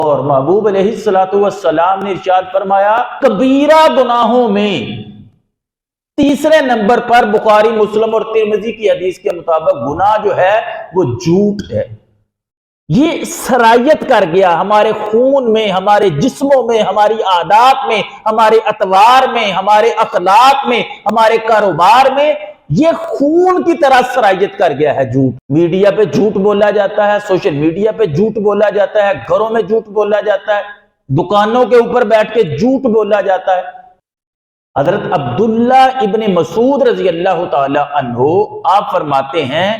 اور محبوب علیہ الصلوۃ والسلام نے ارشاد فرمایا کبیرہ گناہوں میں تیسرے نمبر پر بخاری مسلم اور ترمذی کی حدیث کے مطابق گناہ جو ہے وہ جھوٹ ہے۔ یہ سرایت کر گیا ہمارے خون میں، ہمارے جسموں میں، ہماری عادات میں، ہمارے اطوار میں، ہمارے اخلاق میں، ہمارے کاروبار میں، یہ خون کی طرح سرایت کر گیا ہے جھوٹ۔ میڈیا پہ جھوٹ بولا جاتا ہے، سوشل میڈیا پہ جھوٹ بولا جاتا ہے، گھروں میں جھوٹ بولا جاتا ہے، دکانوں کے اوپر بیٹھ کے جھوٹ بولا جاتا ہے۔ حضرت عبداللہ ابن مسعود رضی اللہ تعالی عنہ آپ فرماتے ہیں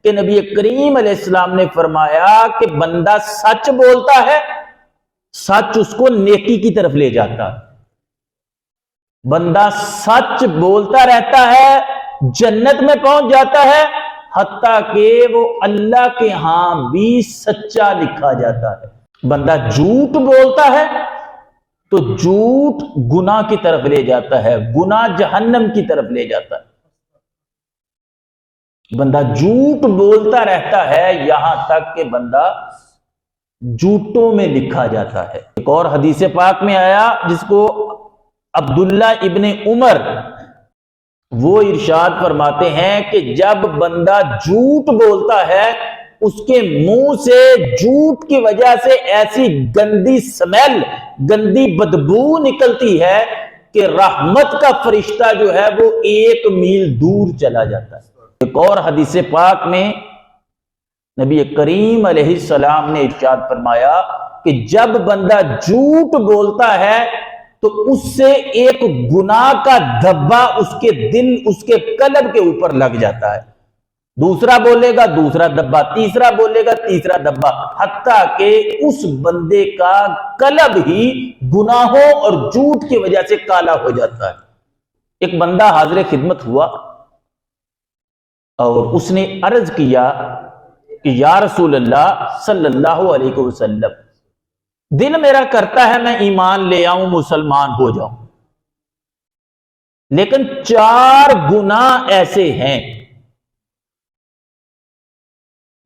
کہ نبی کریم علیہ السلام نے فرمایا کہ بندہ سچ بولتا ہے، سچ اس کو نیکی کی طرف لے جاتا ہے۔ بندہ سچ بولتا رہتا ہے، جنت میں پہنچ جاتا ہے، حتیٰ کہ وہ اللہ کے ہاں بھی سچا لکھا جاتا ہے۔ بندہ جھوٹ بولتا ہے تو جھوٹ گناہ کی طرف لے جاتا ہے، گناہ جہنم کی طرف لے جاتا ہے۔ بندہ جھوٹ بولتا رہتا ہے یہاں تک کہ بندہ جھوٹوں میں لکھا جاتا ہے۔ ایک اور حدیث پاک میں آیا جس کو عبداللہ ابن عمر وہ ارشاد فرماتے ہیں کہ جب بندہ جھوٹ بولتا ہے اس کے منہ سے جھوٹ کی وجہ سے ایسی گندی سمیل، گندی بدبو نکلتی ہے کہ رحمت کا فرشتہ جو ہے وہ 1 میل دور چلا جاتا ہے۔ ایک اور حدیث پاک میں نبی کریم علیہ السلام نے ارشاد فرمایا کہ جب بندہ جھوٹ بولتا ہے تو اس سے ایک گناہ کا دھبا اس کے دل، اس کے قلب کے اوپر لگ جاتا ہے۔ دوسرا بولے گا دوسرا دھبا، تیسرا بولے گا تیسرا دھبا، حتیٰ کہ اس بندے کا قلب ہی گناہوں اور جھوٹ کی وجہ سے کالا ہو جاتا ہے۔ ایک بندہ حاضر خدمت ہوا اور اس نے عرض کیا کہ یا رسول اللہ صلی اللہ علیہ وسلم، دل میرا کرتا ہے میں ایمان لے آؤں، مسلمان ہو جاؤں، لیکن 4 گناہ ایسے ہیں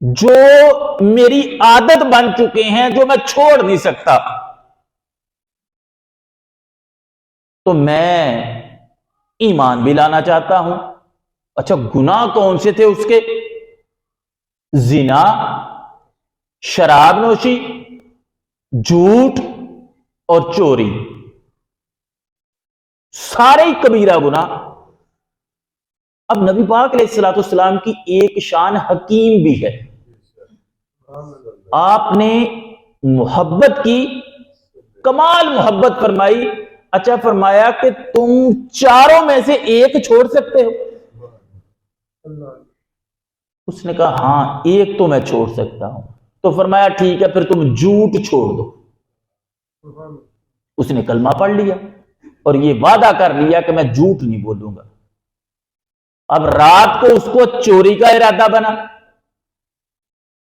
جو میری عادت بن چکے ہیں، جو میں چھوڑ نہیں سکتا، تو میں ایمان بھی لانا چاہتا ہوں۔ اچھا گناہ کون سے تھے اس کے؟ زنا، شراب نوشی، جھوٹ اور چوری، سارے ہی کبیرہ گناہ۔ اب نبی پاک علیہ الصلوۃ والسلام کی ایک شان حکیم بھی ہے، آپ نے محبت کی، کمال محبت فرمائی۔ اچھا فرمایا کہ تم 4 میں سے ایک چھوڑ سکتے ہو؟ اس نے کہا ہاں ایک تو میں چھوڑ سکتا ہوں۔ تو فرمایا ٹھیک ہے پھر تم جھوٹ چھوڑ دو۔ اس نے کلمہ پڑھ لیا اور یہ وعدہ کر لیا کہ میں جھوٹ نہیں بولوں گا۔ اب رات کو اس کو چوری کا ارادہ بنا،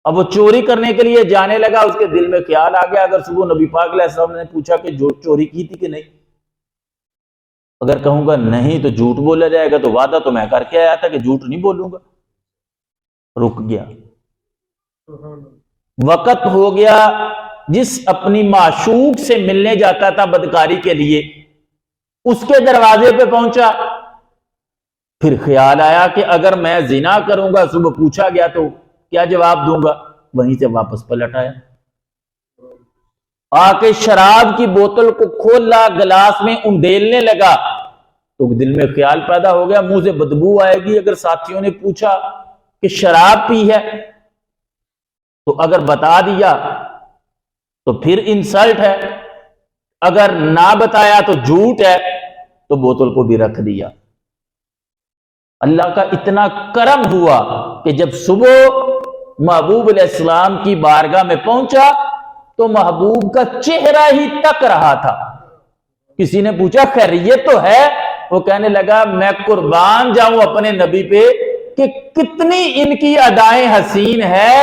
اب وہ چوری کرنے کے لیے جانے لگا، اس کے دل میں خیال آ گیا اگر صبح نبی پاک علیہ السلام نے پوچھا کہ جو چوری کی تھی کہ نہیں، اگر کہوں گا نہیں تو جھوٹ بولا جائے گا، تو وعدہ تو میں کر کے آیا تھا کہ جھوٹ نہیں بولوں گا۔ رک گیا، وقت ہو گیا جس اپنی معشوق سے ملنے جاتا تھا بدکاری کے لیے، اس کے دروازے پہ پہنچا، پھر خیال آیا کہ اگر میں زنا کروں گا، صبح پوچھا گیا تو کیا جواب دوں گا، وہیں سے واپس پلٹ آیا، آ کے شراب کی بوتل کو کھولا، گلاس میں انڈیلنے لگا، تو دل میں خیال پیدا ہو گیا منہ سے بدبو آئے گی، اگر ساتھیوں نے پوچھا کہ شراب پی ہے تو اگر بتا دیا تو پھر انسلٹ ہے، اگر نہ بتایا تو جھوٹ ہے، تو بوتل کو بھی رکھ دیا۔ اللہ کا اتنا کرم ہوا کہ جب صبح محبوب علیہ السلام کی بارگاہ میں پہنچا تو محبوب کا چہرہ ہی تک رہا تھا۔ کسی نے پوچھا خیریت تو ہے؟ وہ کہنے لگا میں قربان جاؤں اپنے نبی پہ کہ کتنی ان کی ادائیں حسین ہے،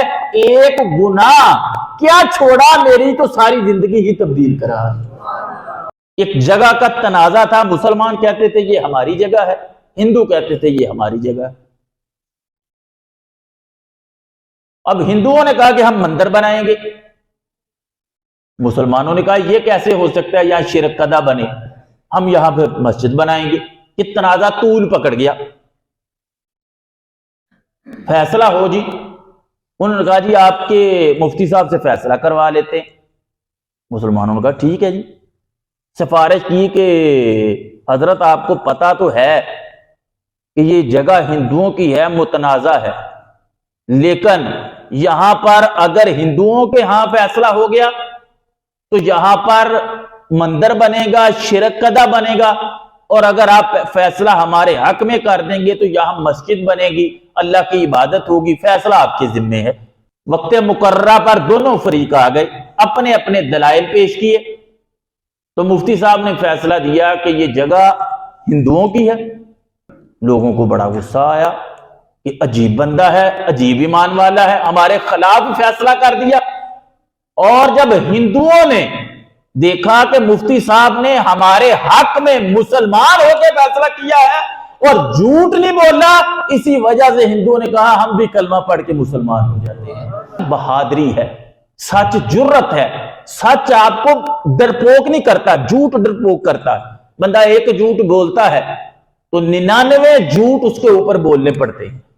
ایک گناہ کیا چھوڑا، میری تو ساری زندگی ہی تبدیل کرا۔ ایک جگہ کا تنازع تھا، مسلمان کہتے تھے یہ ہماری جگہ ہے، ہندو کہتے تھے یہ ہماری جگہ ہے۔ اب ہندوؤں نے کہا کہ ہم مندر بنائیں گے، مسلمانوں نے کہا یہ کیسے ہو سکتا ہے، یہاں شرک کدہ بنے، ہم یہاں پہ مسجد بنائیں گے۔ کہ تنازع طول پکڑ گیا، فیصلہ ہو جی۔ انہوں نے کہا جی آپ کے مفتی صاحب سے فیصلہ کروا لیتے ہیں۔ مسلمانوں نے کہا ٹھیک ہے جی۔ سفارش کی کہ حضرت آپ کو پتا تو ہے کہ یہ جگہ ہندوؤں کی ہے، متنازع ہے، لیکن یہاں پر اگر ہندوؤں کے ہاں فیصلہ ہو گیا تو یہاں پر مندر بنے گا، شرک کدہ بنے گا، اور اگر آپ فیصلہ ہمارے حق میں کر دیں گے تو یہاں مسجد بنے گی، اللہ کی عبادت ہوگی، فیصلہ آپ کے ذمے ہے۔ وقت مقررہ پر دونوں فریق آ گئے، اپنے اپنے دلائل پیش کیے، تو مفتی صاحب نے فیصلہ دیا کہ یہ جگہ ہندوؤں کی ہے۔ لوگوں کو بڑا غصہ آیا کہ عجیب بندہ ہے، عجیب ایمان والا ہے، ہمارے خلاف فیصلہ کر دیا۔ اور جب ہندوؤں نے دیکھا کہ مفتی صاحب نے ہمارے حق میں مسلمان ہو کے فیصلہ کیا ہے اور جھوٹ نہیں بولا، اسی وجہ سے ہندوؤں نے کہا ہم بھی کلمہ پڑھ کے مسلمان ہو جاتے ہیں۔ بہادری ہے، سچ جرت ہے، سچ آپ کو ڈرپوک نہیں کرتا، جھوٹ ڈرپوک کرتا ہے۔ بندہ ایک جھوٹ بولتا ہے تو 99 جھوٹ اس کے اوپر بولنے پڑتے ہیں۔